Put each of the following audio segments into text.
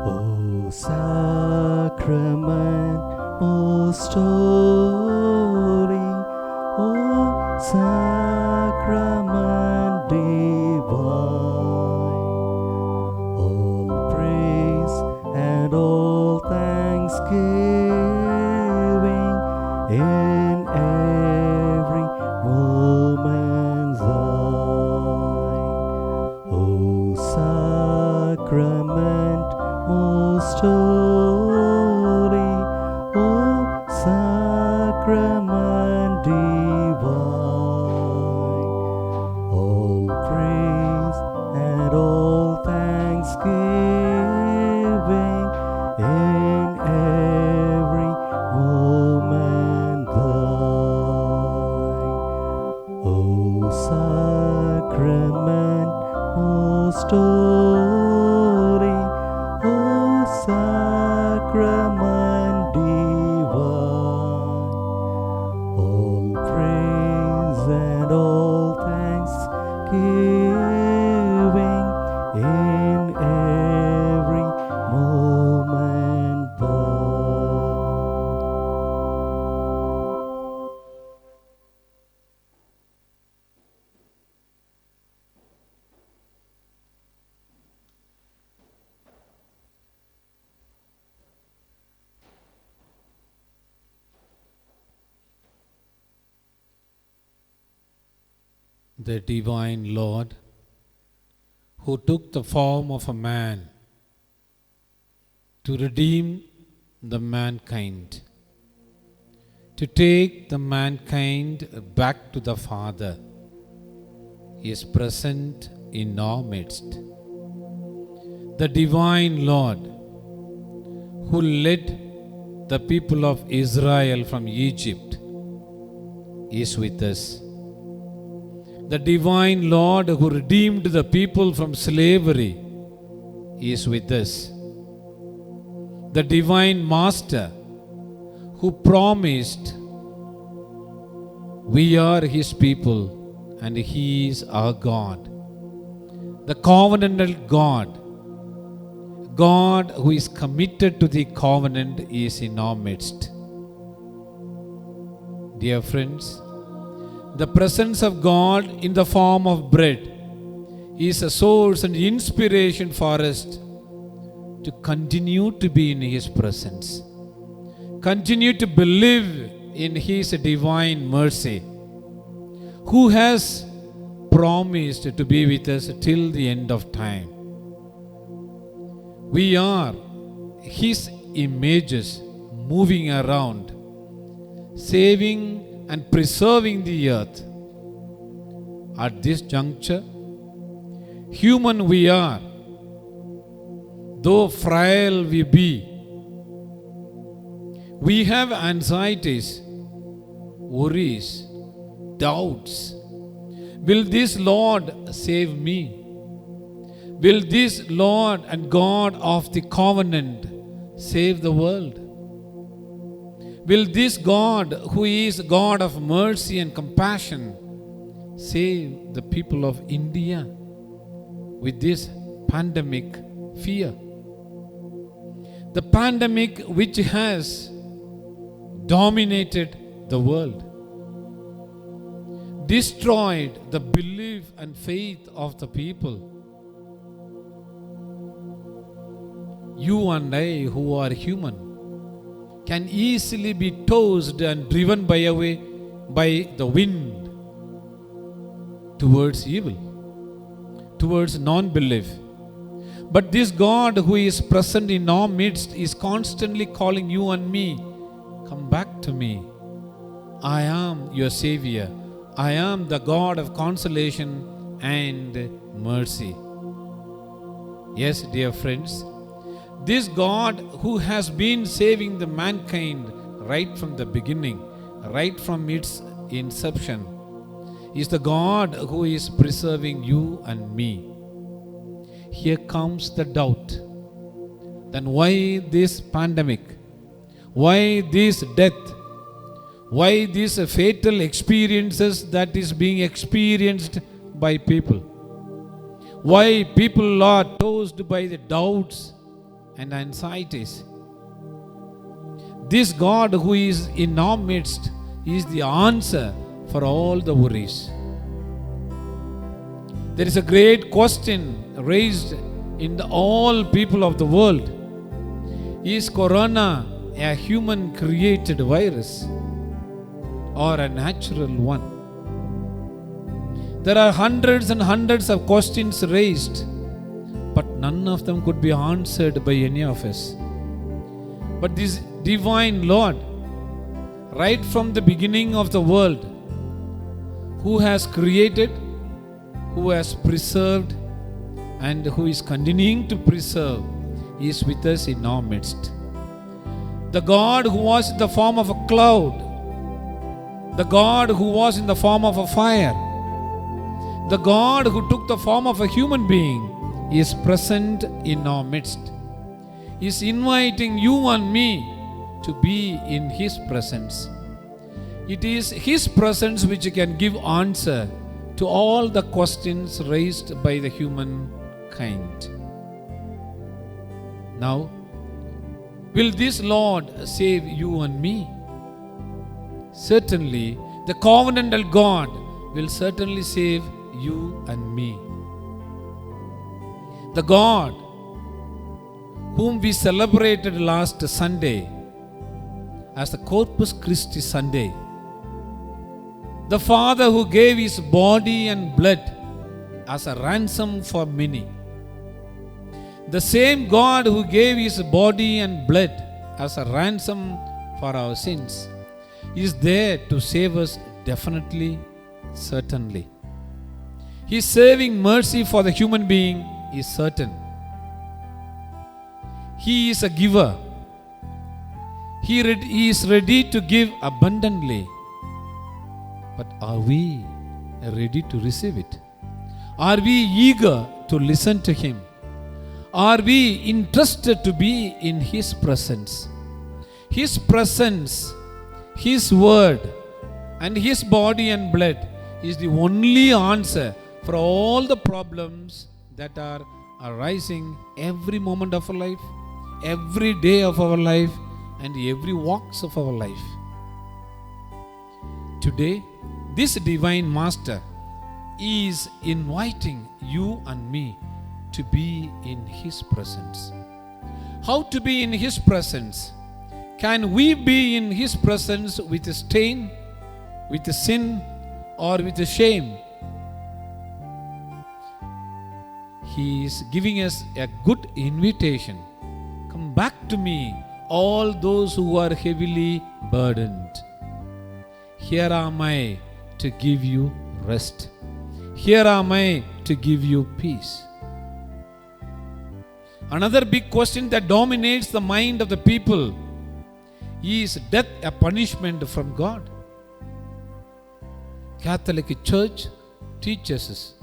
O sacrament most holy, O sacrament divine, all praise and all thanksgiving in every moment thine. O sacrament most holy, O sacrament divine, all praise and all thanksgiving in every moment thine. O sacrament most holy, O sacrament divine, all praise and all thanksgiving in every moment thine. The divine Lord, who took the form of a man to redeem the mankind, to take the mankind back to the Father, is present in our midst. The divine Lord, who led the people of Israel from Egypt, is with us. The divine Lord who redeemed the people from slavery is with us. The divine Master who promised we are His people and He is our God. The covenantal God, God who is committed to the covenant, is in our midst. Dear friends, the presence of God in the form of bread is a source and inspiration for us to continue to be in His presence, continue to believe in His divine mercy, who has promised to be with us till the end of time. We are His images moving around, saving and preserving the earth. At this juncture, human we are, though frail we be, we have anxieties, worries, doubts. Will this Lord save me? Will this Lord and God of the covenant save the world? Will this God, who is God of mercy and compassion, save the people of India with this pandemic fear? The pandemic which has dominated the world, destroyed the belief and faith of the people. You and I, who are human, can easily be tossed and driven by the wind towards evil, towards non-belief. But this God who is present in our midst is constantly calling you and me, come back to me. I am your Savior. I am the God of consolation and mercy. Yes, dear friends, this God who has been saving the mankind right from the beginning, right from its inception, is the God who is preserving you and me. Here comes the doubt. Then why this pandemic? Why this death? Why these fatal experiences that is being experienced by people? Why people are tossed by the doubts and anxieties. This God who is in our midst is the answer for all the worries. There is a great question raised in all people of the world. Is corona a human created virus or a natural one? There are hundreds and hundreds of questions raised, but none of them could be answered by any of us. But this divine Lord, right from the beginning of the world, who has created, who has preserved, and who is continuing to preserve, is with us in our midst. The God who was in the form of a cloud, the God who was in the form of a fire, the God who took the form of a human being is present in our midst. He is inviting you and me to be in His presence. It is His presence which can give answer to all the questions raised by the humankind. Now, will this Lord save you and me? Certainly, the covenantal God will certainly save you and me. The God whom we celebrated last Sunday as the Corpus Christi Sunday, the Father who gave His body and blood as a ransom for many, the same God who gave His body and blood as a ransom for our sins, is there to save us definitely, certainly. His saving mercy for the human being is certain. He is a giver. He is ready to give abundantly. But are we ready to receive it? Are we eager to listen to Him? Are we interested to be in His presence? His presence, His word, and His body and blood is the only answer for all the problems that are arising every moment of our life, every day of our life, and every walks of our life. Today, this divine Master is inviting you and me to be in His presence. How to be in His presence? Can we be in His presence with a stain, with a sin, or with a shame? He is giving us a good invitation. Come back to me, all those who are heavily burdened. Here am I to give you rest. Here am I to give you peace. Another big question that dominates the mind of the people is death a punishment from God? Catholic Church teaches us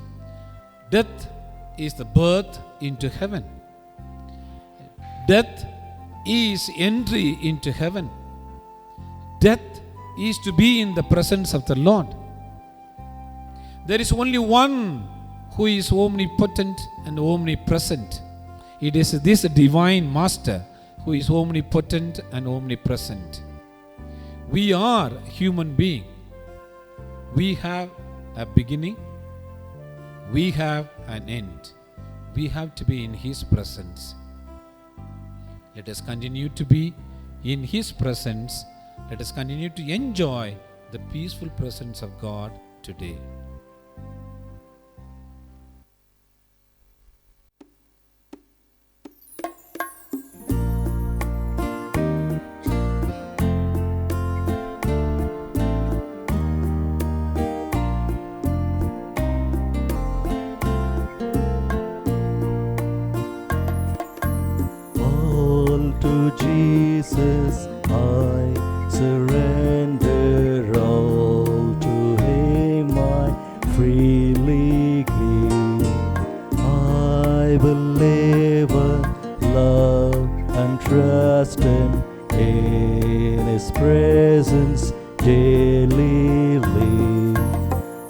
death is the birth into heaven. Death is entry into heaven. Death is to be in the presence of the Lord. There is only one who is omnipotent and omnipresent. It is this divine Master who is omnipotent and omnipresent. We are human beings. We have a beginning. We have an end. We have to be in His presence. Let us continue to be in His presence. Let us continue to enjoy the peaceful presence of God today. All to Jesus I surrender, all to Him I freely give. I will ever love and trust Him, in His presence daily live.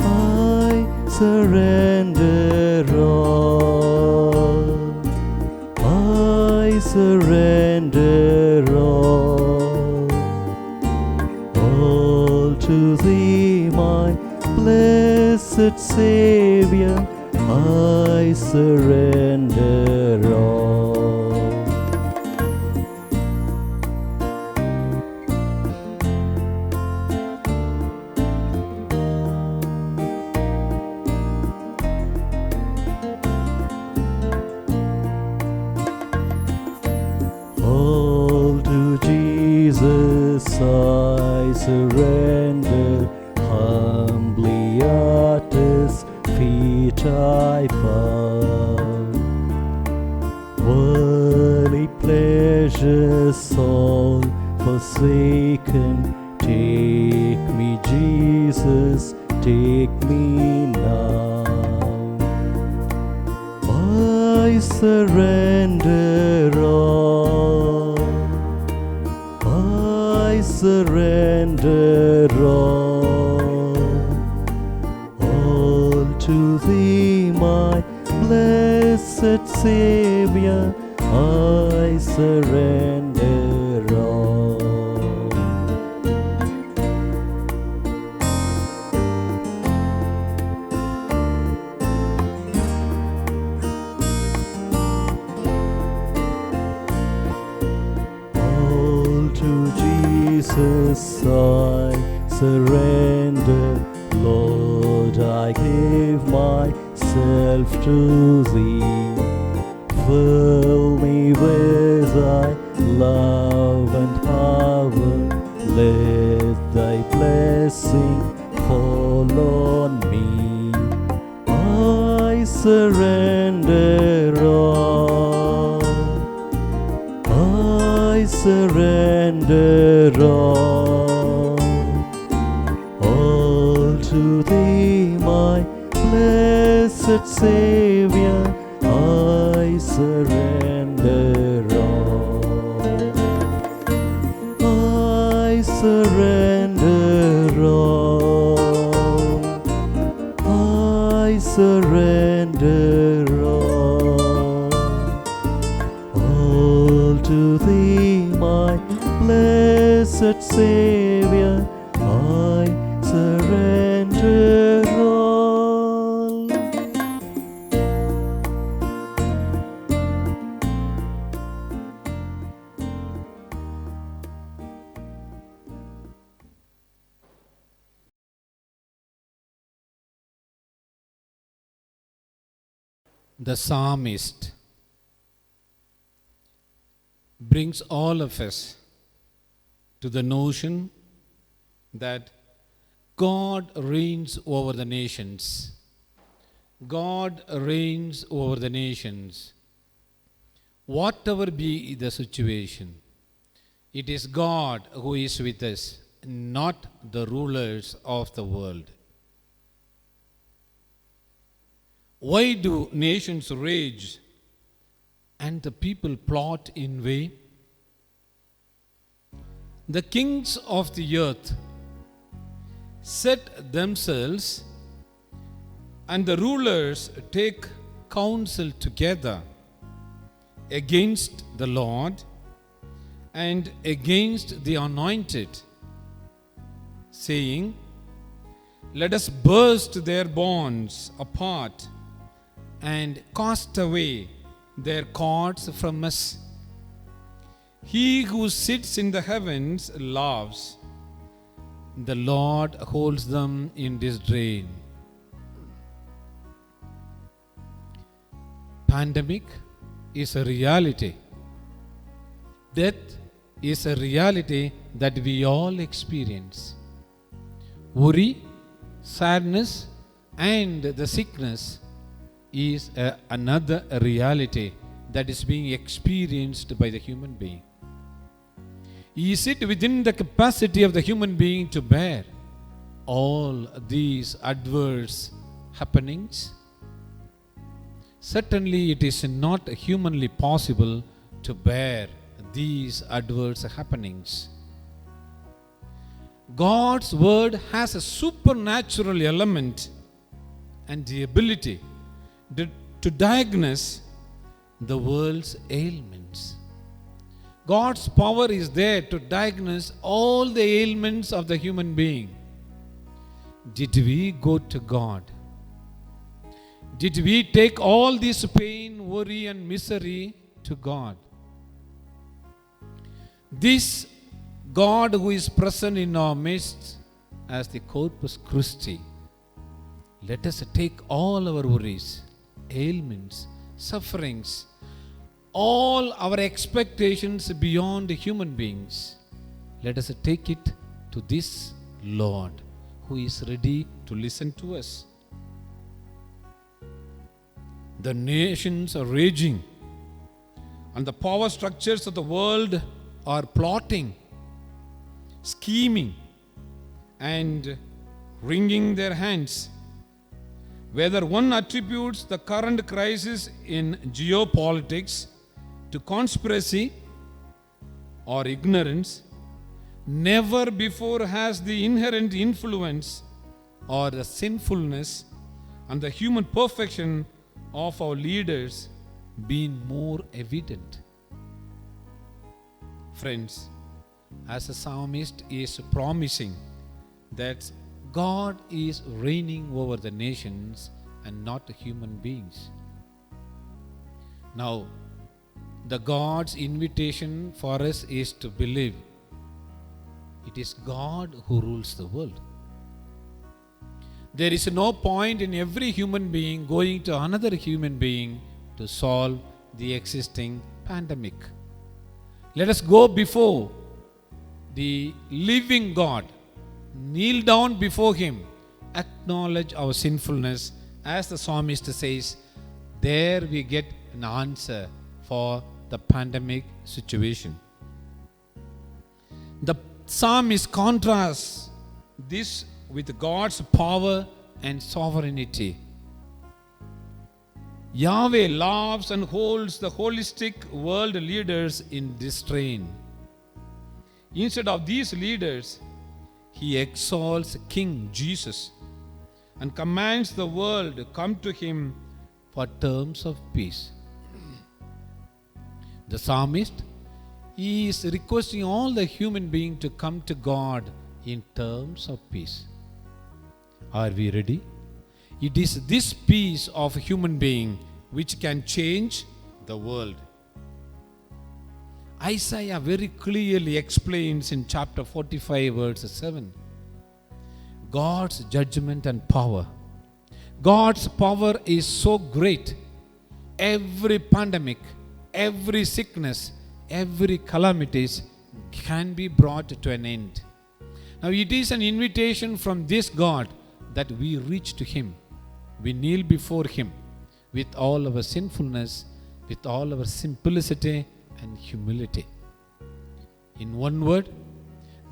I surrender all. I surrender all to Thee, my blessed Savior, I surrender all. All to Jesus I surrender, humbly at His feet I bow. Worldly pleasures all forsaken, take me, Jesus, take me now. I surrender all, I surrender all to Thee, my blessed Savior, I surrender all. All to Jesus I surrender, Lord, I give myself to Thee. Fill me with Thy love and power, let Thy blessing fall on me. I surrender all, I surrender all to Thee, my blessed Savior, I surrender all. I surrender all, I surrender all to Thee, my blessed Savior, I surrender all. The psalmist brings all of us to the notion that God reigns over the nations. God reigns over the nations. Whatever be the situation, it is God who is with us, not the rulers of the world. Why do nations rage and the people plot in vain? The kings of the earth set themselves, and the rulers take counsel together against the Lord and against the Anointed, saying, "Let us burst their bonds apart and cast away their cords from us." He who sits in the heavens laughs. The Lord holds them in disdain. Pandemic is a reality. Death is a reality that we all experience. Worry, sadness, and the sickness is another reality that is being experienced by the human being. Is it within the capacity of the human being to bear all these adverse happenings? Certainly it is not humanly possible to bear these adverse happenings. God's word has a supernatural element and the ability to diagnose the world's ailments. God's power is there to diagnose all the ailments of the human being. Did we go to God? Did we take all this pain, worry, and misery to God? This God who is present in our midst as the Corpus Christi, let us take all our worries, ailments, sufferings, all our expectations beyond human beings. Let us take it to this Lord who is ready to listen to us. The nations are raging, and the power structures of the world are plotting, scheming, and wringing their hands. Whether one attributes the current crisis in geopolitics to conspiracy or ignorance, never before has the inherent influence or the sinfulness and the human perfection of our leaders been more evident. Friends, as the psalmist is promising that God is reigning over the nations and not human beings. Now, the God's invitation for us is to believe it is God who rules the world. There is no point in every human being going to another human being to solve the existing pandemic. Let us go before the living God, kneel down before Him, acknowledge our sinfulness. As the psalmist says, there we get an answer for the pandemic situation. The psalmist contrasts this with God's power and sovereignty. Yahweh loves and holds the holistic world leaders in restraint. Instead of these leaders, He exalts King Jesus and commands the world to come to Him for terms of peace. The psalmist, he is requesting all the human beings to come to God in terms of peace. Are we ready? It is this peace of a human being which can change the world. Isaiah very clearly explains in chapter 45 verse 7 God's judgment and power. God's power is so great. Every pandemic, every sickness, every calamities can be brought to an end. Now it is an invitation from this God that we reach to Him. We kneel before Him with all our sinfulness, with all our simplicity and humility. In one word,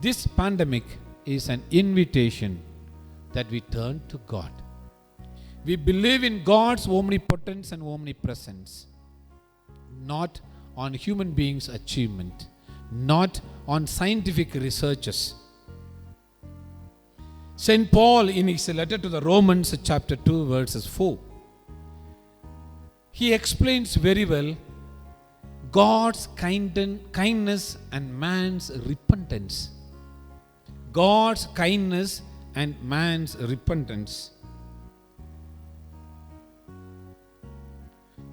this pandemic is an invitation that we turn to God. We believe in God's omnipotence and omnipresence, not on human beings' achievement, not on scientific researches. St. Paul, in his letter to the Romans, chapter 2, verses 4, he explains very well God's kindness and man's repentance. God's kindness and man's repentance.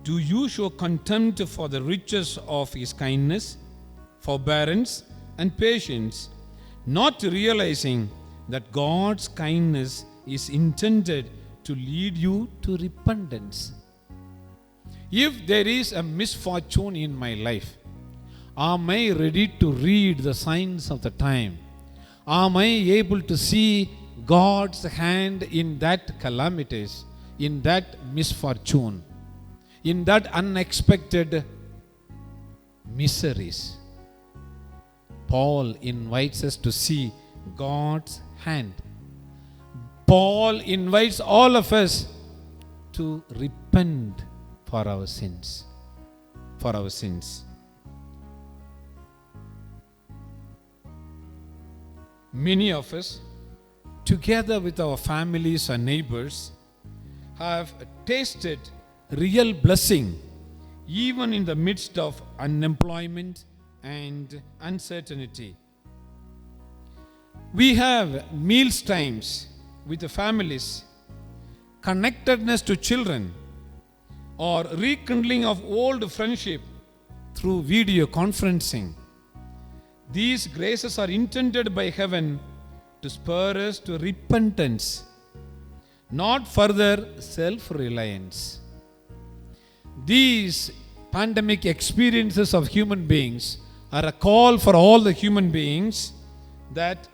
Do you show contempt for the riches of His kindness, forbearance, and patience, not realizing that God's kindness is intended to lead you to repentance? If there is a misfortune in my life, am I ready to read the signs of the time? Am I able to see God's hand in that calamities, in that misfortune, in that unexpected miseries? Paul invites us to see God's hand. Paul invites all of us to repent for our sins. For our sins. Many of us, together with our families and neighbors, have tasted real blessing even in the midst of unemployment and uncertainty. We have meals times with the families, connectedness to children, or rekindling of old friendship through video conferencing. These graces are intended by heaven to spur us to repentance, not further self-reliance. These pandemic experiences of human beings are a call for all the human beings that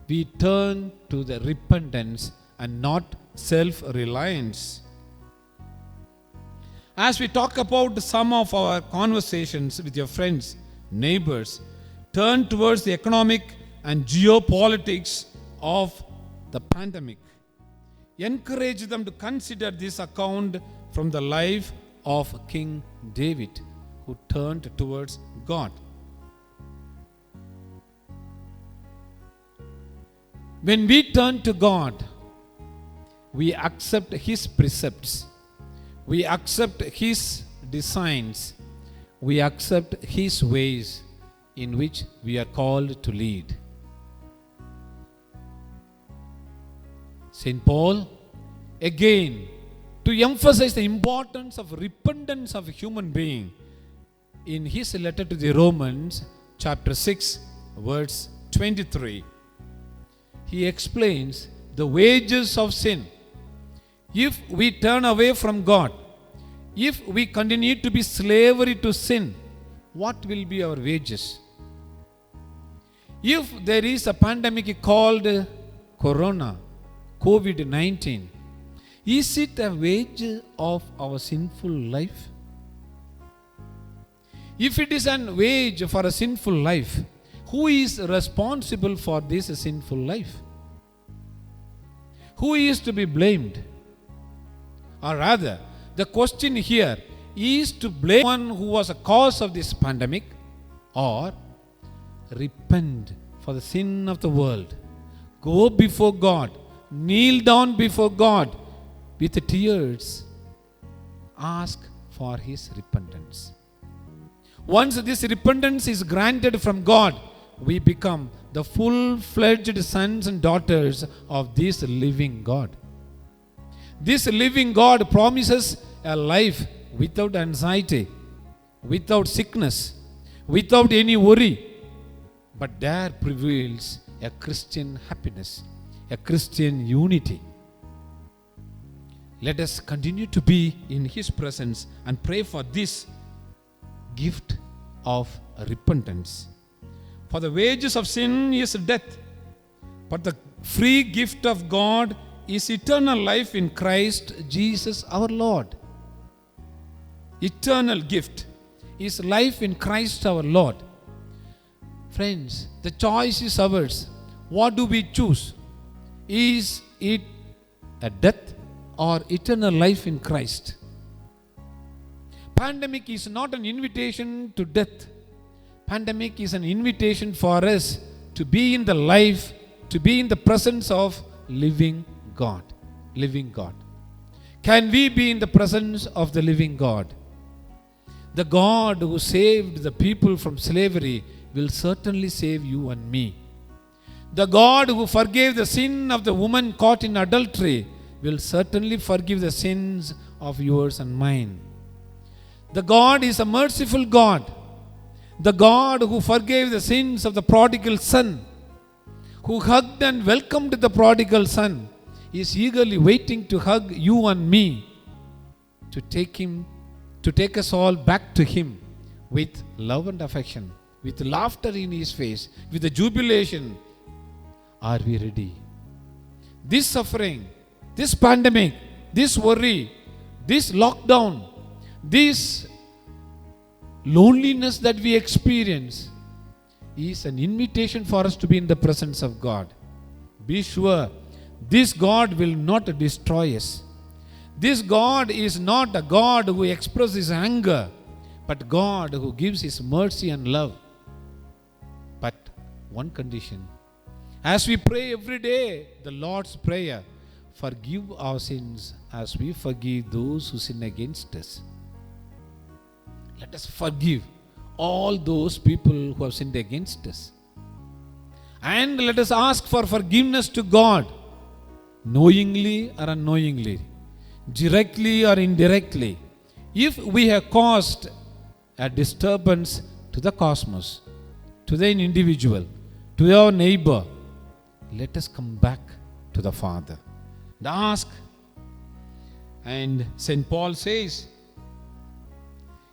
we turn to the repentance and not self-reliance. As we talk about some of our conversations with your friends, neighbors, turn towards the economic and geopolitics of the pandemic. Encourage them to consider this account from the life of King David, who turned towards God. When we turn to God, we accept His precepts, we accept His designs, we accept His ways in which we are called to lead. St. Paul, again, to emphasize the importance of repentance of a human being, in his letter to the Romans, chapter 6, verse 23, he explains the wages of sin. If we turn away from God, if we continue to be slavery to sin, what will be our wages? If there is a pandemic called Corona, COVID-19, is it a wage of our sinful life? If it is a wage for a sinful life, who is responsible for this sinful life? Who is to be blamed? Or rather, the question here is to blame one who was a cause of this pandemic, or repent for the sin of the world. Go before God, kneel down before God with tears, ask for His repentance. Once this repentance is granted from God, we become the full-fledged sons and daughters of this living God. This living God promises a life without anxiety, without sickness, without any worry, but there prevails a Christian happiness, a Christian unity. Let us continue to be in His presence and pray for this gift of repentance. For the wages of sin is death, but the free gift of God is eternal life in Christ Jesus our Lord. Eternal gift is life in Christ our Lord. Friends, the choice is ours. What do we choose? Is it a death or eternal life in Christ? Pandemic is not an invitation to death. Pandemic is an invitation for us to be in the life, to be in the presence of living God. Living God. Can we be in the presence of the living God? The God who saved the people from slavery will certainly save you and me. The God who forgave the sin of the woman caught in adultery will certainly forgive the sins of yours and mine. The God is a merciful God. The God who forgave the sins of the prodigal son, who hugged and welcomed the prodigal son, is eagerly waiting to hug you and me, to take us all back to Him with love and affection, with laughter in His face, with the jubilation. Are we ready? This suffering, this pandemic, this worry, this lockdown, this loneliness that we experience is an invitation for us to be in the presence of God. Be sure, this God will not destroy us. This God is not a God who expresses anger, but God who gives His mercy and love. But one condition, as we pray every day the Lord's Prayer, forgive our sins as we forgive those who sin against us. Let us forgive all those people who have sinned against us. And let us ask for forgiveness to God, knowingly or unknowingly, directly or indirectly. If we have caused a disturbance to the cosmos, to the individual, to our neighbor, let us come back to the Father and ask. And St. Paul says,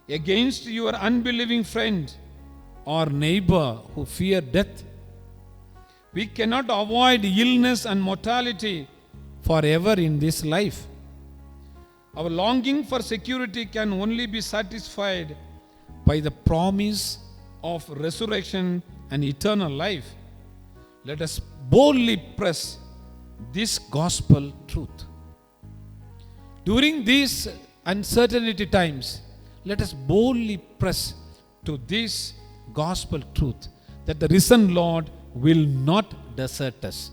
against your unbelieving friend or neighbor who fear death, we cannot avoid illness and mortality forever in this life. Our longing for security can only be satisfied by the promise of resurrection and eternal life. Let us boldly press this gospel truth. During these uncertainty times, let us boldly press to this gospel truth that the risen Lord will not desert us.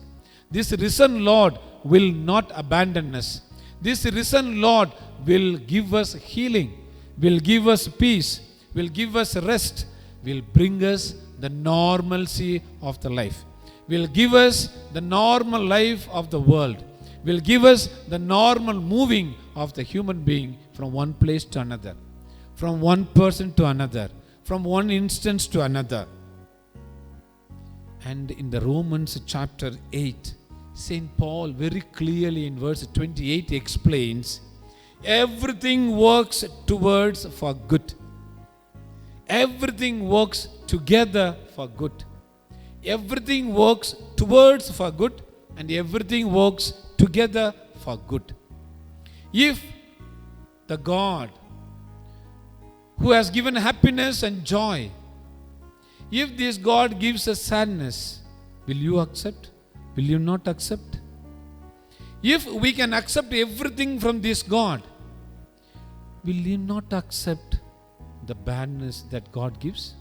This risen Lord will not abandon us. This risen Lord will give us healing, will give us peace, will give us rest, will bring us the normalcy of the life, will give us the normal life of the world, will give us the normal moving of the human being from one place to another, from one person to another, from one instance to another. And in the Romans chapter 8, St. Paul very clearly in verse 28 explains, everything works towards for good. Everything works together for good. Everything works towards for good, and everything works together for good. If the God who has given happiness and joy, if this God gives us sadness, will you accept? Will you not accept? If we can accept everything from this God, will you not accept the badness that God gives?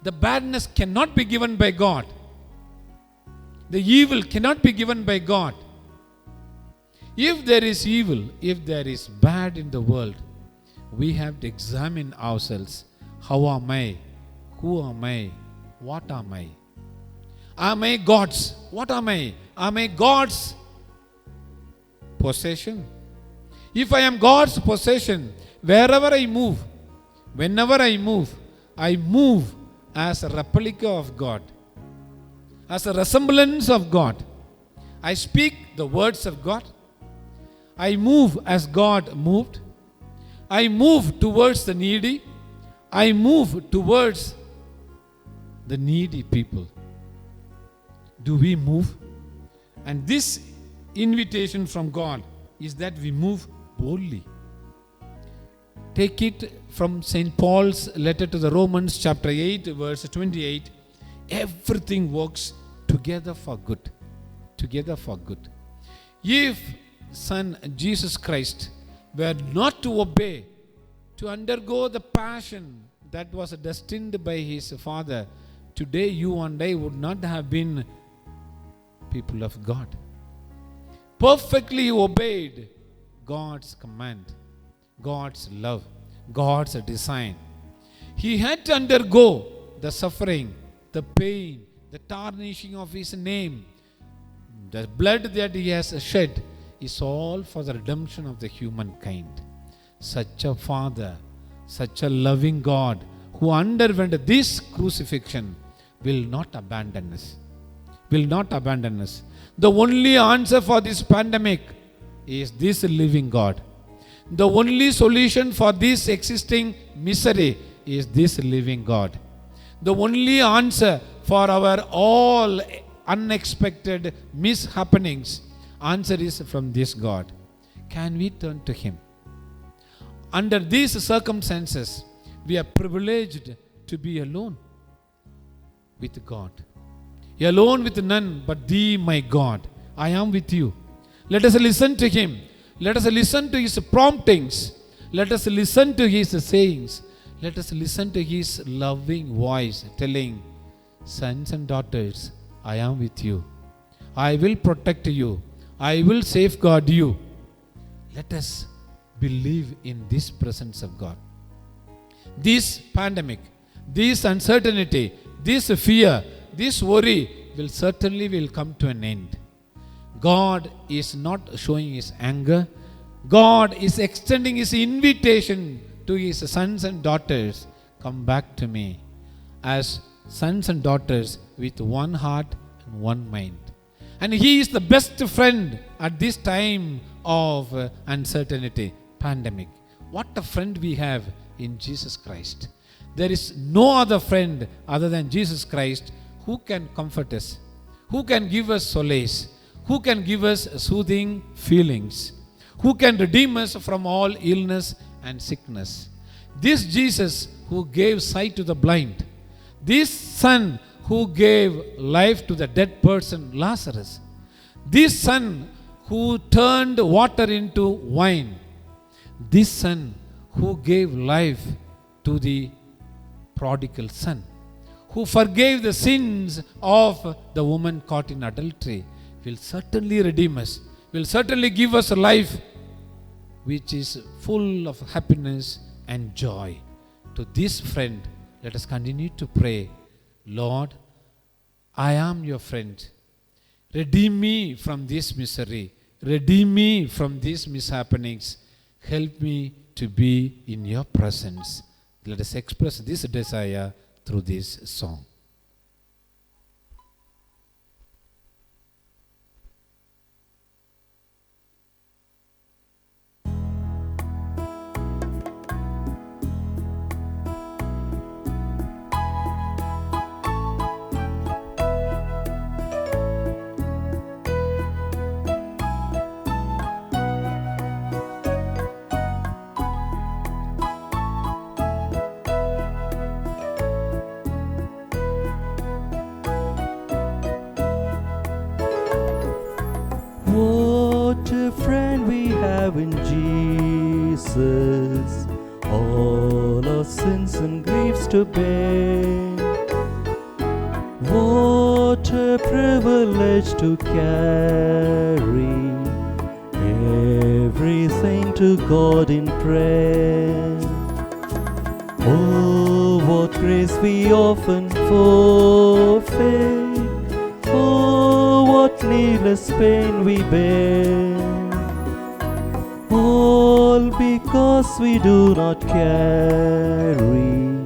The badness cannot be given by God. The evil cannot be given by God. If there is evil, if there is bad in the world, we have to examine ourselves. How am I? Who am I? What am I? Am I God's? What am I? Am I God's possession? If I am God's possession, wherever I move, whenever I move as a replica of God, as a resemblance of God. I speak the words of God. I move as God moved. I move towards the needy. I move towards the needy people. Do we move? And this invitation from God is that we move boldly. Take it from St. Paul's letter to the Romans chapter 8 verse 28. Everything works together for good. Together for good. If Son Jesus Christ were not to obey, to undergo the passion that was destined by his Father, today you and I would not have been people of God. Perfectly obeyed God's command, God's love, God's design. He had to undergo the suffering, the pain, the tarnishing of his name. The blood that he has shed is all for the redemption of the humankind. Such a Father, such a loving God who underwent this crucifixion will not abandon us. Will not abandon us. The only answer for this pandemic is this living God. The only solution for this existing misery is this living God. The only answer for our all unexpected mishappenings, answer is from this God. Can we turn to Him? Under these circumstances, we are privileged to be alone with God. Alone with none but Thee, my God. I am with you. Let us listen to Him. Let us listen to His promptings. Let us listen to His sayings. Let us listen to His loving voice telling, sons and daughters, I am with you. I will protect you. I will safeguard you. Let us believe in this presence of God. This pandemic, this uncertainty, this fear, this worry will come to an end. God is not showing his anger. God is extending his invitation to his sons and daughters. Come back to me as sons and daughters with one heart and one mind. And he is the best friend at this time of uncertainty, pandemic. What a friend we have in Jesus Christ. There is no other friend other than Jesus Christ who can comfort us, who can give us solace, who can give us soothing feelings, who can redeem us from all illness and sickness. This Jesus who gave sight to the blind, this Son who gave life to the dead person Lazarus, this Son who turned water into wine, this Son who gave life to the prodigal son, who forgave the sins of the woman caught in adultery, will certainly redeem us, will certainly give us a life which is full of happiness and joy. To this friend, let us continue to pray, Lord, I am your friend. Redeem me from this misery. Redeem me from these mishappenings. Help me to be in your presence. Let us express this desire through this song. What a friend we have in Jesus, all our sins and griefs to bear. What a privilege to carry everything to God in prayer. Oh, what grace we often forfeit. Oh, what needless pain we bear. All because we do not carry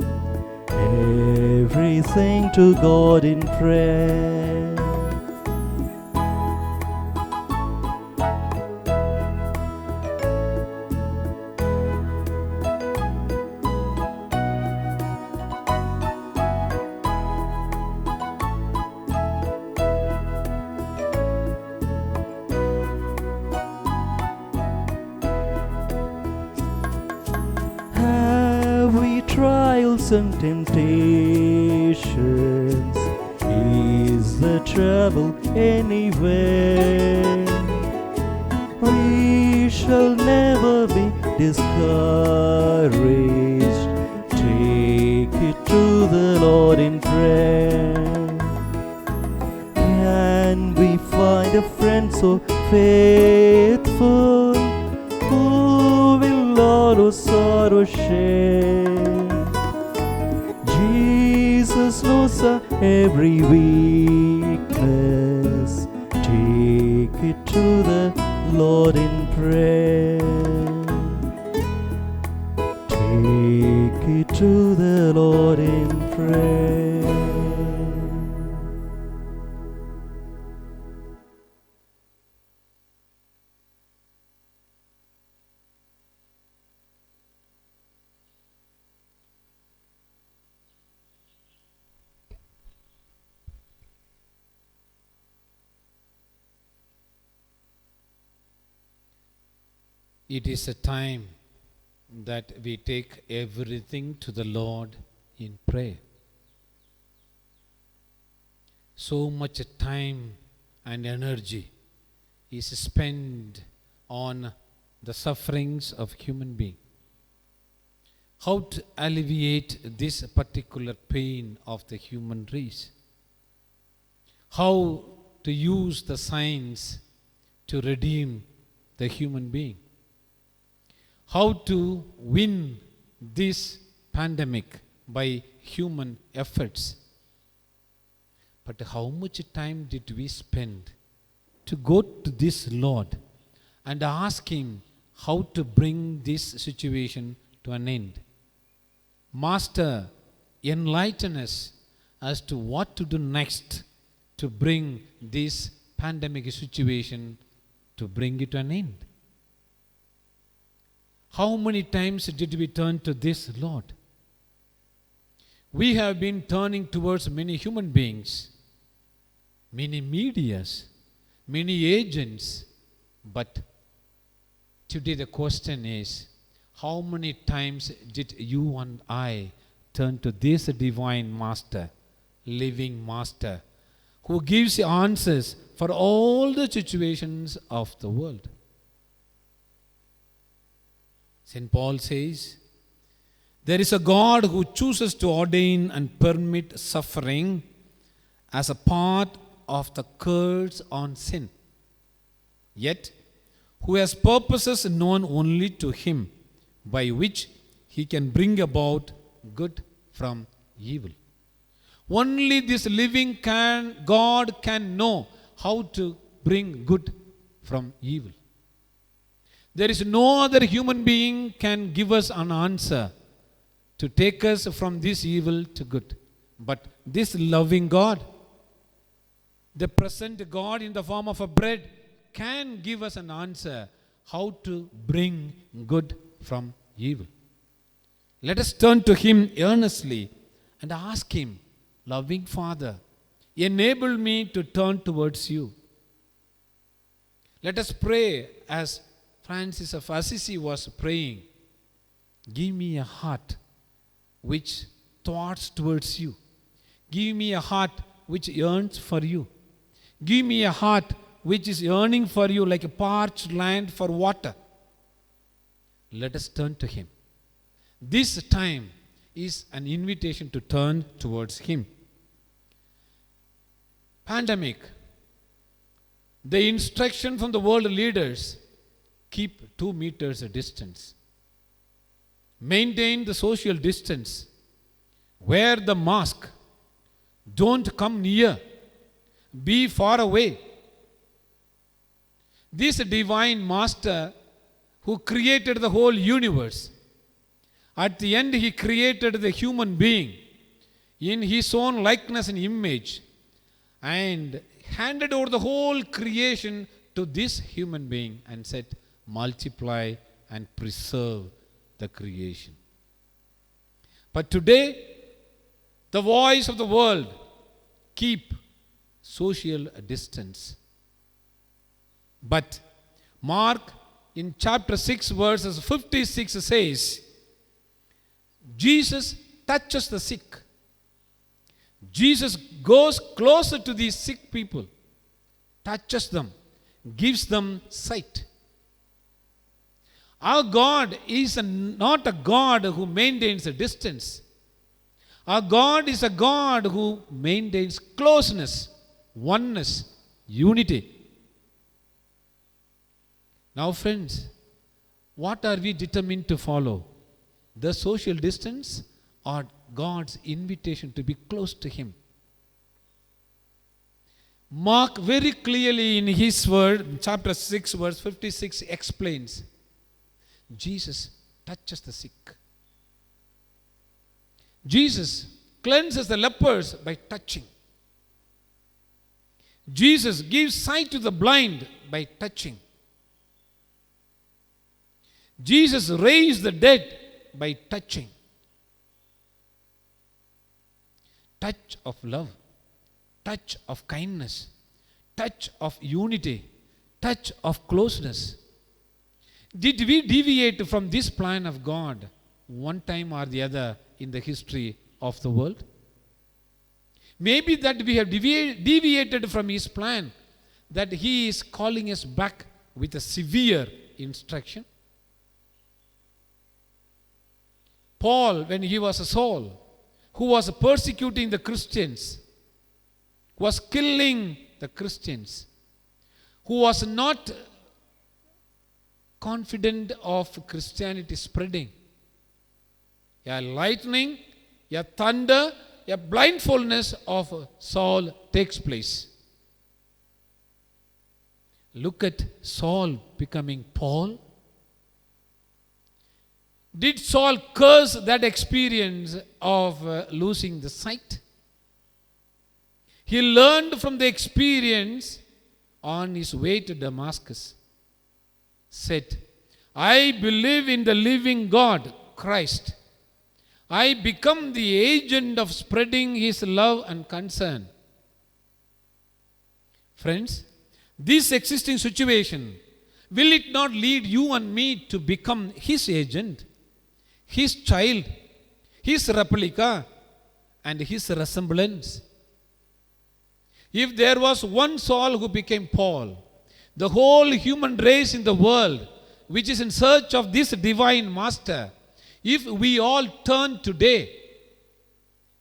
everything to God in prayer. Have we trials and temptations? Is the trouble anywhere? We shall never be discouraged. Take it to the Lord in prayer. Can we find a friend so faithful, who will all our sorrow share? Jesus knows our every weakness. Take it to the Lord in prayer. Take it to the Lord in prayer. It is a time that we take everything to the Lord in prayer. So much time and energy is spent on the sufferings of human being. How to alleviate this particular pain of the human race? How to use the science to redeem the human being? How to win this pandemic by human efforts. But how much time did we spend to go to this Lord and ask Him how to bring this situation to an end? Master, enlighten us as to what to do next to bring this pandemic situation to bring it to an end. How many times did we turn to this Lord? We have been turning towards many human beings, many medias, many agents, but today the question is, how many times did you and I turn to this divine Master, living Master, who gives answers for all the situations of the world? St. Paul says, there is a God who chooses to ordain and permit suffering as a part of the curse on sin, yet who has purposes known only to Him, by which He can bring about good from evil. Only this living God can know how to bring good from evil. There is no other human being can give us an answer to take us from this evil to good. But this loving God, the present God in the form of a bread, can give us an answer how to bring good from evil. Let us turn to Him earnestly and ask Him, loving Father, enable me to turn towards You. Let us pray as Francis of Assisi was praying, give me a heart which thoughts towards You. Give me a heart which yearns for You. Give me a heart which is yearning for You like a parched land for water. Let us turn to Him. This time is an invitation to turn towards Him. Pandemic. The instruction from the world leaders, keep 2 meters distance. Maintain the social distance. Wear the mask. Don't come near. Be far away. This divine Master who created the whole universe, at the end He created the human being in His own likeness and image and handed over the whole creation to this human being and said, multiply and preserve the creation. But today, the voice of the world, keep social distance. But Mark in chapter 6 verses 56 says, Jesus touches the sick. Jesus goes closer to these sick people, touches them, gives them sight. Our God is not a God who maintains a distance. Our God is a God who maintains closeness, oneness, unity. Now friends, what are we determined to follow? The social distance or God's invitation to be close to Him? Mark very clearly in his word, chapter 6 verse 56 explains, Jesus touches the sick. Jesus cleanses the lepers by touching. Jesus gives sight to the blind by touching. Jesus raised the dead by touching. Touch of love, touch of kindness, touch of unity, touch of closeness. Did we deviate from this plan of God one time or the other in the history of the world? Maybe that we have deviated from His plan, that He is calling us back with a severe instruction. Paul, when he was a Saul, who was persecuting the Christians, was killing the Christians, who was not confident of Christianity spreading. A lightning a thunder, a blindfoldness of Saul takes place. Look at Saul becoming Paul. Did Saul curse that experience of losing the sight? He learned from the experience on his way to Damascus. Said, I believe in the living God, Christ. I become the agent of spreading his love and concern. Friends, this existing situation, will it not lead you and me to become his agent, his child, his replica, and his resemblance? If there was one Saul who became Paul, the whole human race in the world, which is in search of this divine master, if we all turn today,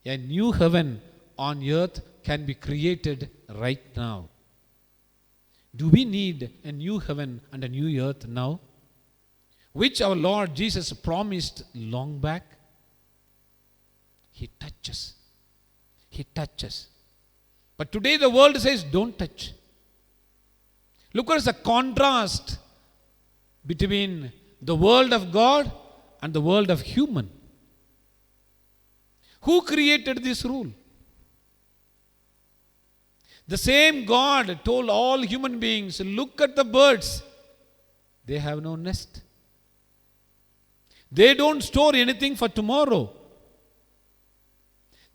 a new heaven on earth can be created right now. Do we need a new heaven and a new earth now, which our Lord Jesus promised long back? He touches. He touches. But today the world says, don't touch. Look at the contrast between the world of God and the world of human. Who created this rule? The same God told all human beings, look at the birds. They have no nest. They don't store anything for tomorrow.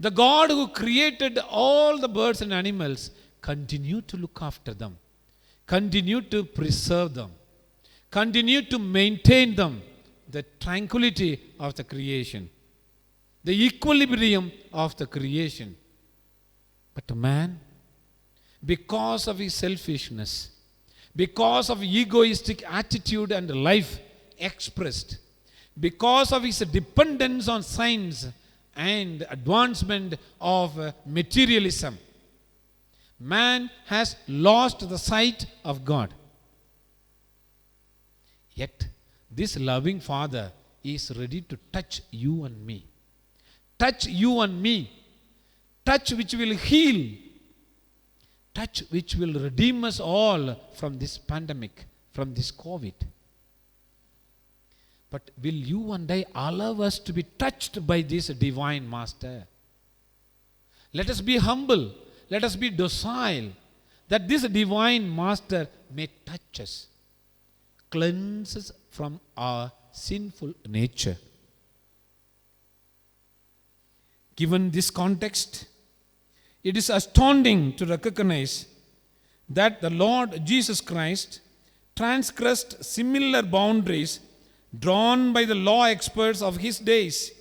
The God who created all the birds and animals continue to look after them, continue to preserve them, continue to maintain them, the tranquility of the creation, the equilibrium of the creation. But man, because of his selfishness, because of egoistic attitude and life expressed, because of his dependence on science and advancement of materialism, man has lost the sight of God. Yet, this loving Father is ready to touch you and me. Touch you and me. Touch which will heal. Touch which will redeem us all from this pandemic, from this COVID. But will you and I allow us to be touched by this divine master? Let us be humble. Let us be docile, that this divine master may touch us, cleanse us from our sinful nature. Given this context, it is astounding to recognize that the Lord Jesus Christ transgressed similar boundaries drawn by the law experts of his days,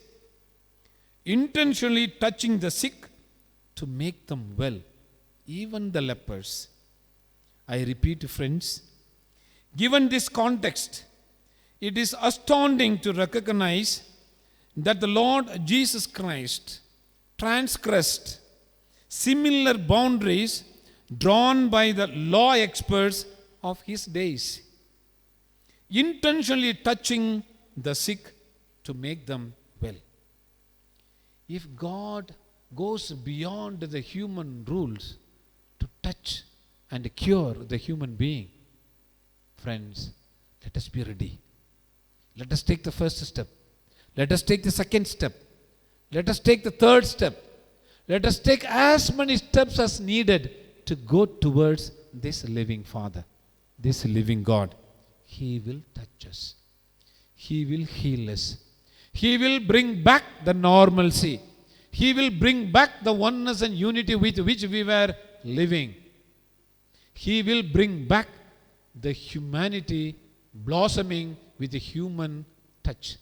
intentionally touching the sick to make them well, even the lepers. I repeat, friends, given this context, it is astounding to recognize that the Lord Jesus Christ transgressed similar boundaries drawn by the law experts of his days, intentionally touching the sick to make them well. If God goes beyond the human rules to touch and cure the human being, friends, let us be ready. Let us take the first step. Let us take the second step. Let us take the third step. Let us take as many steps as needed to go towards this living Father, this living God. He will touch us. He will heal us. He will bring back the normalcy. He will bring back the oneness and unity with which we were living. He will bring back the humanity blossoming with a human touch,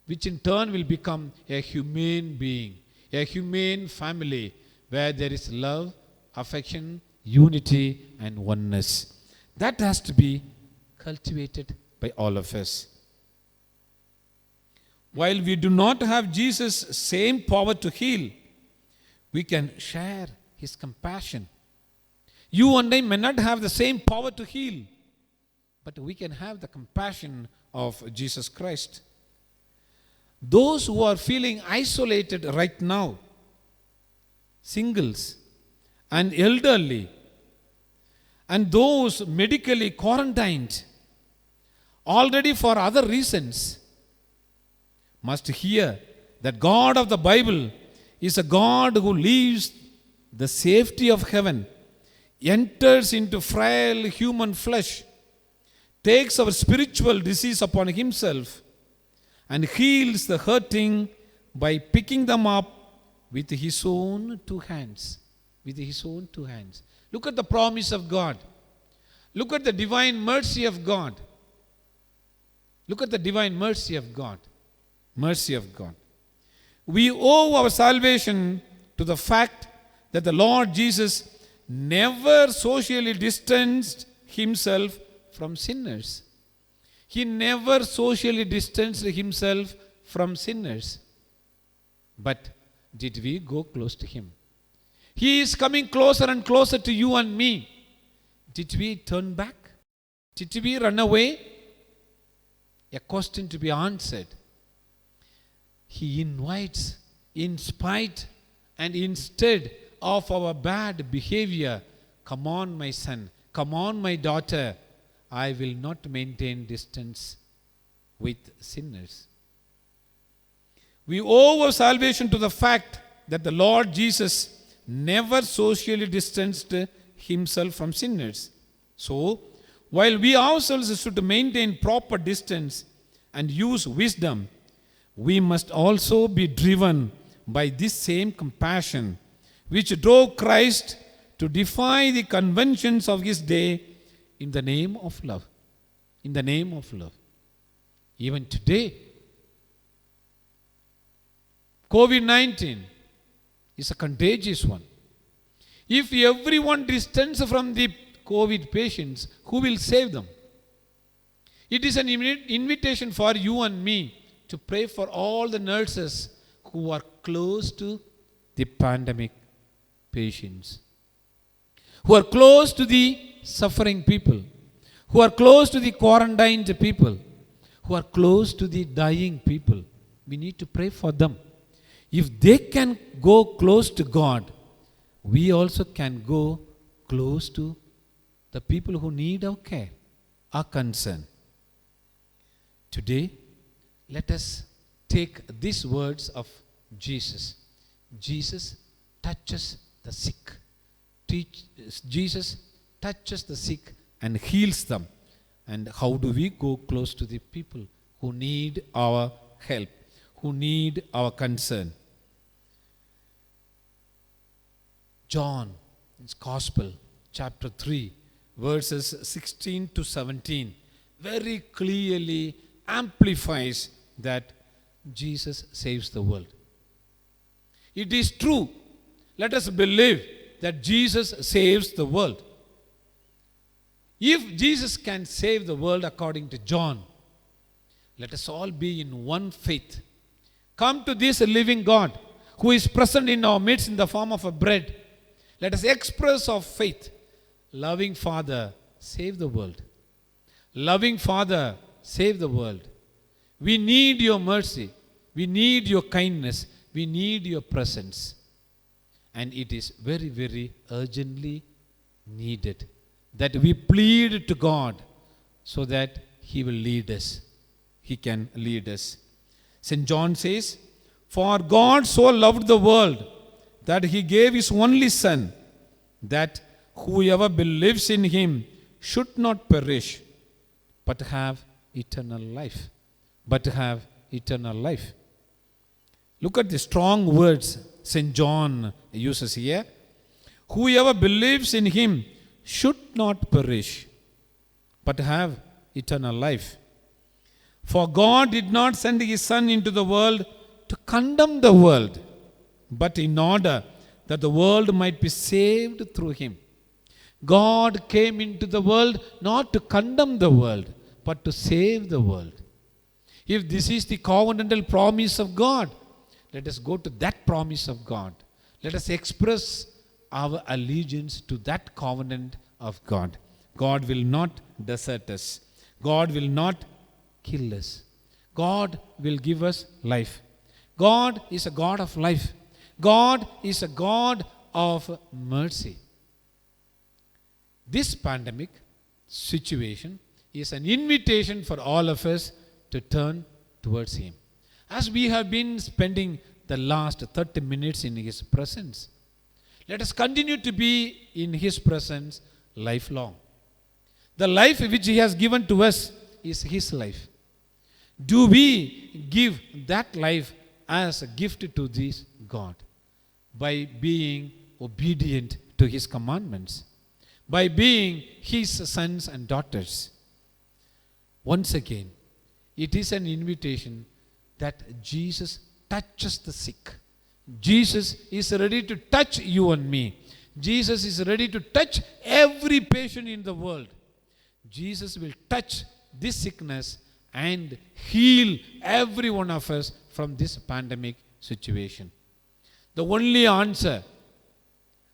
which in turn will become a humane being, a humane family where there is love, affection, unity, and oneness. That has to be cultivated by all of us. While we do not have Jesus' same power to heal, we can share his compassion. You and I may not have the same power to heal, but we can have the compassion of Jesus Christ. those who are feeling isolated right now, singles and elderly, and those medically quarantined already for other reasons, must hear that God of the Bible is a God who leaves the safety of heaven, enters into frail human flesh, takes our spiritual disease upon himself, and heals the hurting by picking them up with his own two hands. With his own two hands. Look at the promise of God. Look at the divine mercy of God. Look at the divine mercy of God. Mercy of God. We owe our salvation to the fact that the Lord Jesus never socially distanced himself from sinners. He never socially distanced himself from sinners. But did we go close to him? He is coming closer and closer to you and me. Did we turn back? Did we run away? A question to be answered. He invites, in spite and instead of our bad behavior, come on, my son, come on, my daughter, I will not maintain distance with sinners. We owe our salvation to the fact that the Lord Jesus never socially distanced himself from sinners. So, while we ourselves should maintain proper distance and use wisdom, we must also be driven by this same compassion which drove Christ to defy the conventions of his day in the name of love. In the name of love. Even today, COVID-19 is a contagious one. If everyone distances from the COVID patients, who will save them? It is an invitation for you and me to pray for all the nurses who are close to the pandemic patients, who are close to the suffering people, who are close to the quarantined people, who are close to the dying people. We need to pray for them. If they can go close to God, we also can go close to the people who need our care, our concern. Today, let us take these words of Jesus. Jesus touches the sick. Jesus touches the sick and heals them. And how do we go close to the people who need our help, who need our concern? John's Gospel, chapter 3, verses 16 to 17, very clearly amplifies that Jesus saves the world. It is true. Let us believe that Jesus saves the world. If Jesus can save the world according to John, let us all be in one faith. Come to this living God who is present in our midst in the form of a bread. Let us express our faith. Loving Father, save the world. Loving Father, save the world. We need your mercy. We need your kindness. We need your presence. And it is very, very urgently needed that we plead to God so that he will lead us. He can lead us. St. John says, "For God so loved the world that he gave his only Son, that whoever believes in him should not perish, but have eternal life." But have eternal life. Look at the strong words St. John uses here. Whoever believes in him should not perish, but have eternal life. For God did not send his Son into the world to condemn the world, but in order that the world might be saved through him. God came into the world not to condemn the world, but to save the world. If this is the covenantal promise of God, let us go to that promise of God. Let us express our allegiance to that covenant of God. God will not desert us. God will not kill us. God will give us life. God is a God of life. God is a God of mercy. This pandemic situation is an invitation for all of us to turn towards Him. As we have been spending the last 30 minutes in His presence, let us continue to be in His presence lifelong. The life which He has given to us is His life. Do we give that life as a gift to this God? By being obedient to His commandments, by being His sons and daughters. Once again, it is an invitation that Jesus touches the sick. Jesus is ready to touch you and me. Jesus is ready to touch every patient in the world. Jesus will touch this sickness and heal every one of us from this pandemic situation. The only answer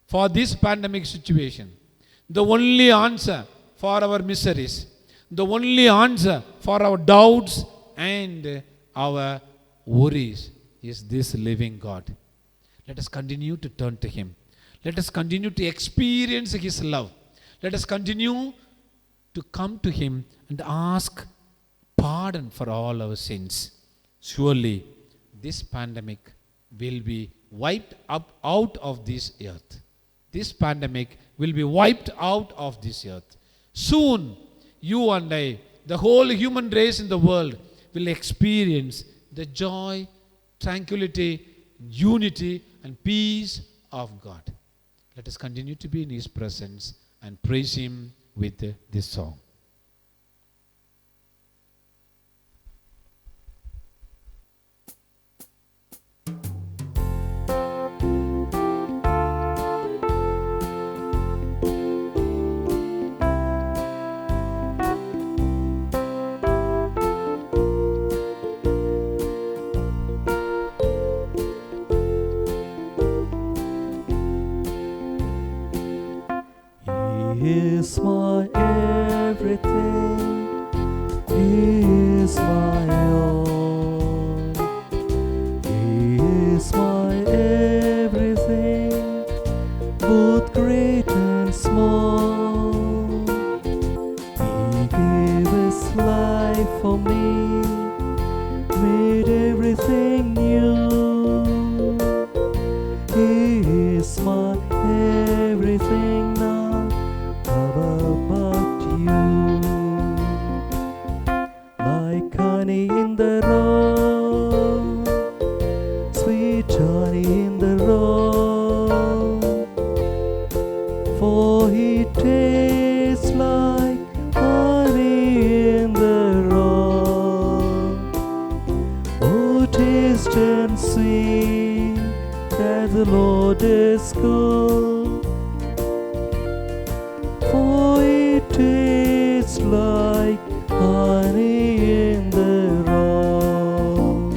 for this pandemic situation, the only answer for our miseries, the only answer for our doubts and our worries is this living God. Let us continue to turn to Him. Let us continue to experience His love. Let us continue to come to Him and ask pardon for all our sins. Surely this pandemic will be wiped up out of this earth. This pandemic will be wiped out of this earth. Soon, you and I, the whole human race in the world, will experience the joy, tranquility, unity, and peace of God. Let us continue to be in His presence and praise Him with this song. He is my everything. He is my all. He is my everything, both great and small. He gave His life for me, made everything new. He is my everything now. About you, like honey in the road, sweet honey in the road, for He tastes like honey in the road. Oh, taste and see that the Lord is good. For it tastes like honey in the road.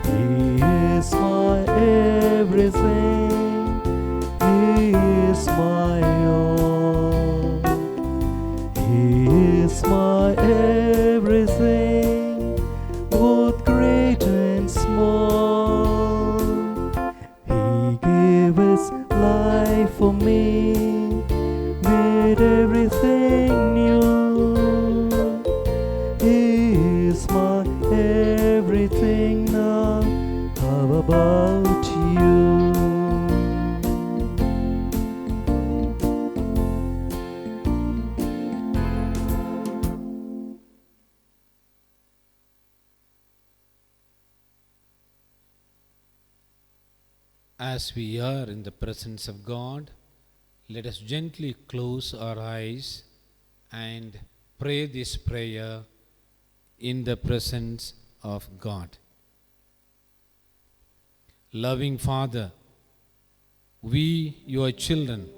He is my everything. He is my all. He is my everything, both great and small. He gave His life for me, made everything new. He is my everything now. How about you? As we are in the presence of God, let us gently close our eyes and pray this prayer in the presence of God. Loving Father, we, your children,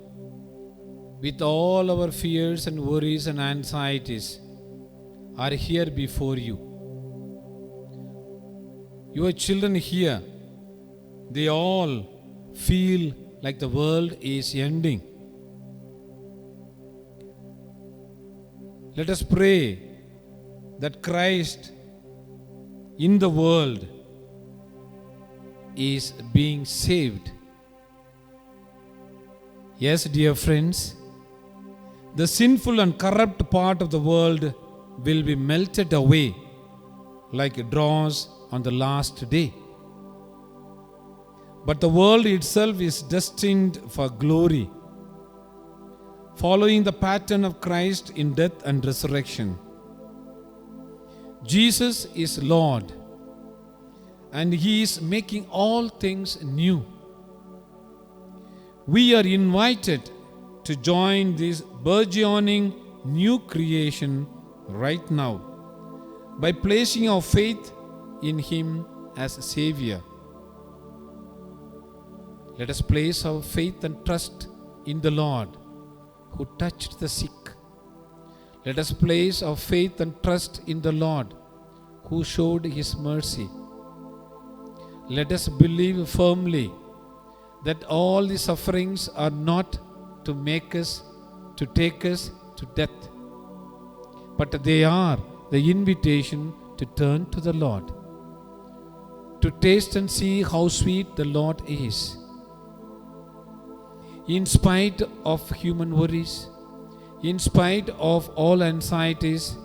with all our fears and worries and anxieties, are here before you. Your children here, they all feel like the world is ending. Let us pray that Christ in the world is being saved. Yes, dear friends, the sinful and corrupt part of the world will be melted away like dross on the last day. But the world itself is destined for glory, following the pattern of Christ in death and resurrection. Jesus is Lord, and He is making all things new. We are invited to join this burgeoning new creation right now by placing our faith in Him as Savior. Let us place our faith and trust in the Lord who touched the sick. Let us place our faith and trust in the Lord who showed His mercy. Let us believe firmly that all the sufferings are not to take us to death, but they are the invitation to turn to the Lord, to taste and see how sweet the Lord is. In spite of human worries, in spite of all anxieties,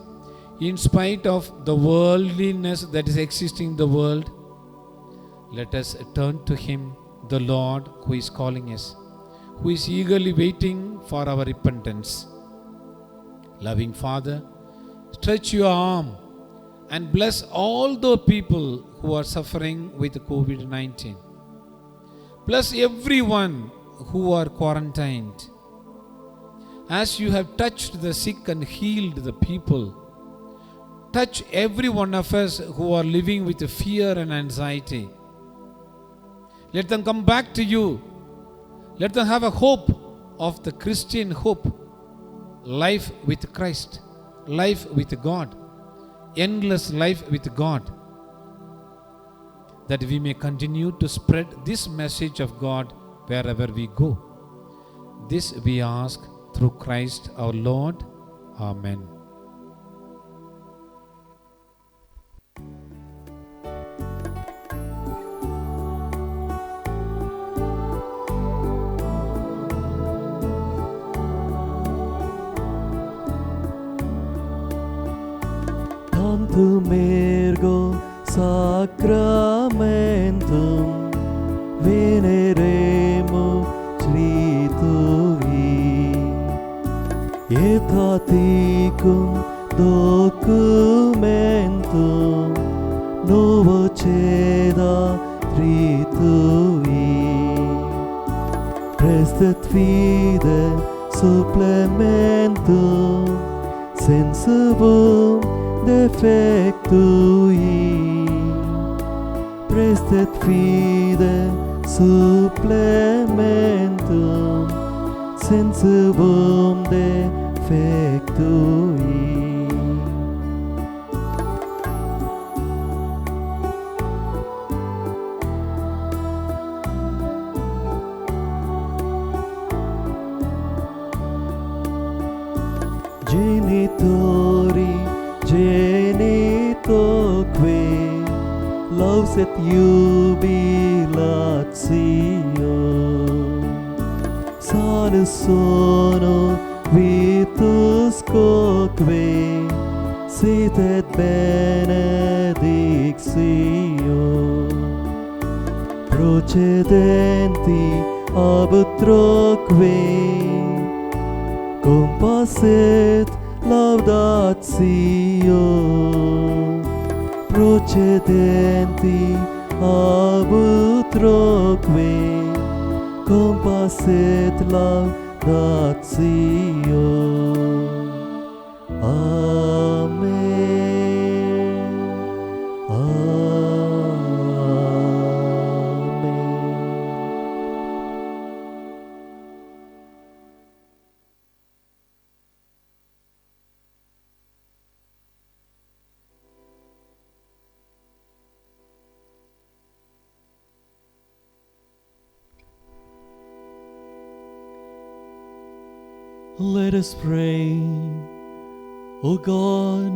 in spite of the worldliness that is existing in the world, let us turn to Him, the Lord who is calling us, who is eagerly waiting for our repentance. Loving Father, stretch your arm and bless all the people who are suffering with COVID-19. Bless everyone who are quarantined. As you have touched the sick and healed the people, touch every one of us who are living with fear and anxiety. Let them come back to you. Let them have a hope of the Christian hope, life with Christ, life with God, endless life with God, that we may continue to spread this message of God wherever we go. This we ask through Christ our Lord. Amen. Tantum ergo sacramentum veneremo tritui, etaticum documentum novo ceda tritui, prestet fide supplementum sensibum defectui, prestet fide supplementum sensibum defectui. Genitori genitoque lauset jubilatio, salus sono vituscoque sit et benedictio, procedenti ab utroque compasset laudatio, procedenti ab utroque compasset laudatio. Amen. Amen. Let us pray. O God,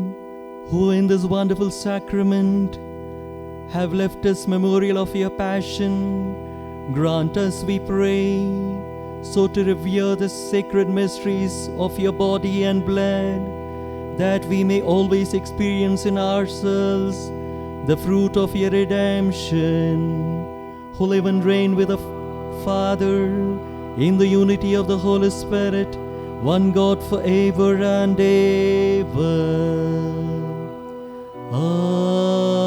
who in this wonderful sacrament have left us memorial of your passion. Grant us, we pray, so to revere the sacred mysteries of your body and blood, that we may always experience in ourselves the fruit of your redemption, who live and reign with the Father in the unity of the Holy Spirit, one God forever and ever. Amen.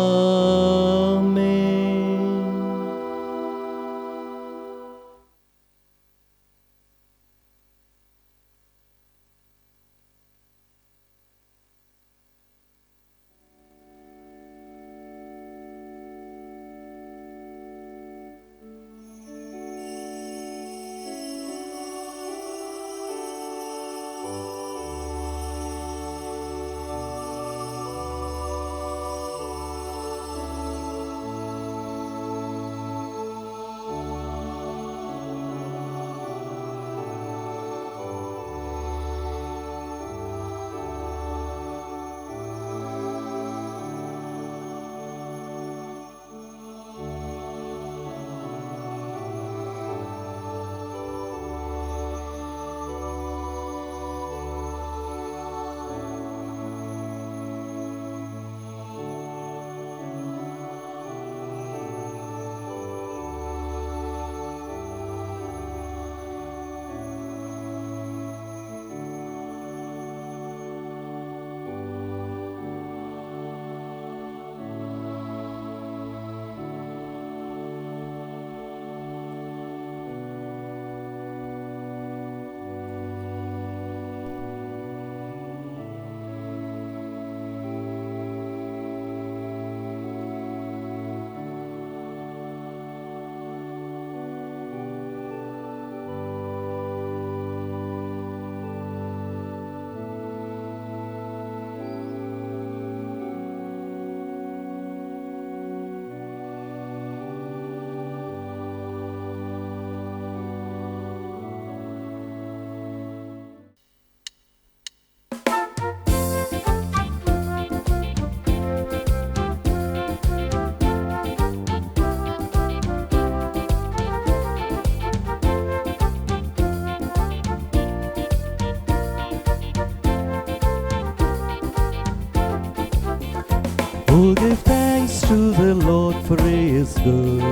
Oh, give thanks to the Lord, for he is good.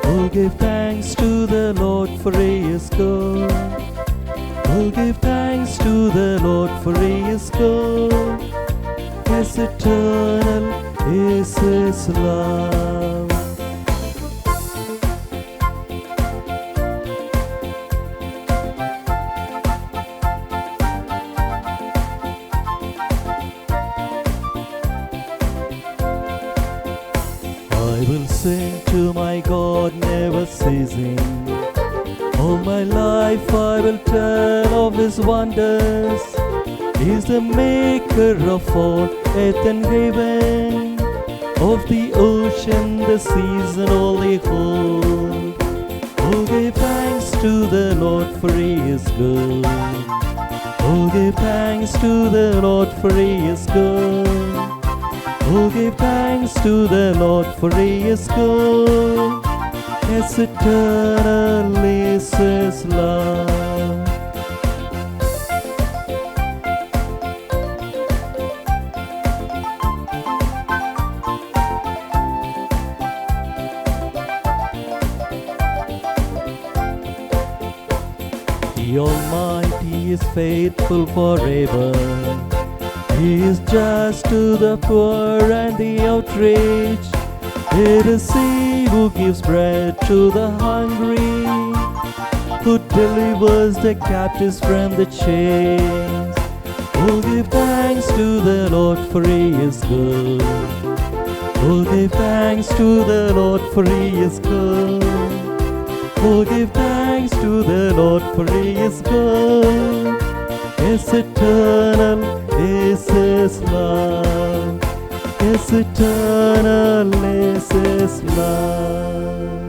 Oh, give thanks to the Lord, for he is good. Oh, give thanks to the Lord, for he is good. Yes, eternal is his love. I will sing to my God, never ceasing. All my life I will tell of his wonders. He is the maker of all earth and heaven, of the ocean, the seas, and all they hold. Oh, give thanks to the Lord, for he is good. Oh, give thanks to the Lord, for he is good. Oh, give thanks to the Lord, for he is good. Yes, eternal is his love. The Almighty is faithful forever. He is just to the poor and the outraged. It is he who gives bread to the hungry, who delivers the captives from the chains. Oh, give thanks to the Lord, for he is good. Oh, give thanks to the Lord, for he is good. Oh, give thanks to the Lord, for he is good. Yes, eternal is his love. Yes, eternal is his love.